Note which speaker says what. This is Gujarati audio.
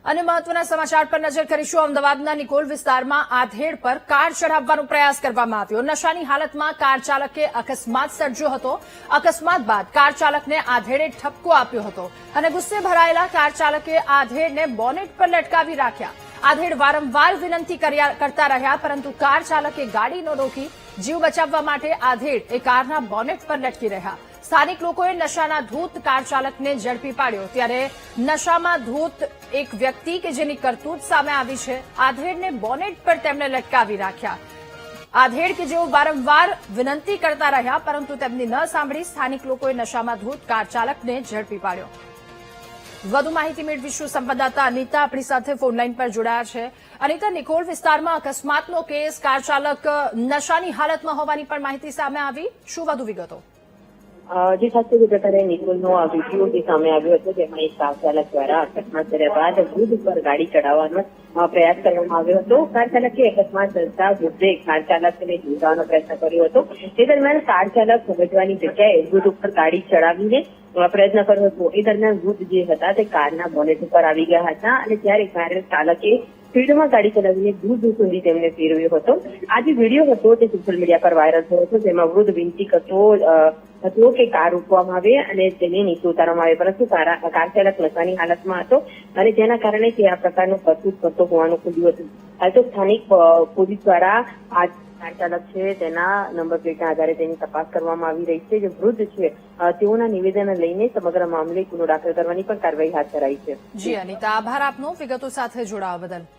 Speaker 1: અને મહત્વના સમાચાર પર નજર કરીશું। અમદાવાદના નિકોલ વિસ્તારમાં આધેડ પર કાર ચઢાવવાનો પ્રયાસ કરવામાં આવ્યો। નશાની હાલતમાં કાર ચાલકે અકસ્માત સર્જ્યો હતો। અકસ્માત બાદ કાર ચાલકને આધેડે ઠપકો આપ્યો હતો અને ગુસ્સે ભરાયેલા કાર ચાલકે આધેડને બોનેટ પર લટકાવી રાખ્યા। આધેડ વારંવાર વિનંતી કરતા રહ્યા, પરંતુ કાર ચાલકે ગાડી ન રોકી જીવ બચાવવા માટે આધેડ એ કારના બોનેટ પર લટકી રહ્યા। સ્થાનિક લોકોએ નશાના ધૂત કાર ચાલકને ઝડપી પાડ્યો, ત્યારે નશામાં ધૂત એક વ્યક્તિ કે જેની કરતૂત સામે આવી છે। આધેડને બોનેટ પર તેમણે લટકાવી રાખ્યા। આધેડ કે જેઓ વારંવાર વિનંતી કરતા રહ્યા, પરંતુ તેમની ન સાંભળી સ્થાનિક લોકોએ નશામાં ધૂત કાર ચાલકને ઝડપી પાડ્યો। વધુ માહિતી મેળવીશું। સંવાદદાતા અનિતા આપણી સાથે ફોનલાઈન પર જોડાયા છે। અનિતા, નિકોલ વિસ્તારમાં અકસ્માતનો કેસ, કાર ચાલક નશાની હાલતમાં હોવાની પણ માહિતી સામે આવી, શું વધુ વિગતો?
Speaker 2: જે ખાસ જે પ્રકારે નિકોલનો આ વિડીયો જે સામે આવ્યો હતો, જેમાં એક કાર ચાલક દ્વારા અકસ્માત કર્યા બાદ વૃદ્ધ પર ગાડી ચડાવવાનો પ્રયાસ કરવામાં આવ્યો હતો। કાર ચાલકે અકસ્માત સર્જતા વૃદ્ધે કાર ચાલકને જોડવાનો પ્રયત્ન કર્યો હતો। તે દરમિયાન કાર ચાલક સમજવાની જગ્યાએ વૃદ્ધ ઉપર ગાડી ચડાવીને પ્રયત્ન કર્યો હતો। એ દરમિયાન વૃદ્ધ જે હતા તે કારના બોનેટ ઉપર આવી ગયા હતા અને ત્યારે કાર ચાલકે સ્પીડમાં ગાડી ચલાવીને દૂર સુધી તેમને ફેરવ્યો હતો। આ જે વિડીયો હતો તે સોશિયલ મીડિયા પર વાયરલ થયો હતો, જેમાં વૃદ્ધ વિનંતી કરતો હતો કે કાર રોકવામાં આવે અને તેને નીચે ઉતારવામાં આવે, પરંતુ કાર ચાલક નશાની હાલતમાં હતો અને જેના કારણે તે આ પ્રકારનું કરતૂત કરતો હોવાનું ખુલ્યું હતું। હાલ તો સ્થાનિક પોલીસ દ્વારા આ કાર ચાલક છે તેના નંબર પ્લેટના આધારે તેની તપાસ કરવામાં આવી રહી છે। જે વૃદ્ધ છે તેઓના નિવેદન લઈને સમગ્ર મામલે ગુનો દાખલ કરવાની પણ કાર્યવાહી હાથ ધરાઈ છે।
Speaker 1: જી અનિતા, આભાર આપનો વિગતો સાથે જોડાવા બદલ।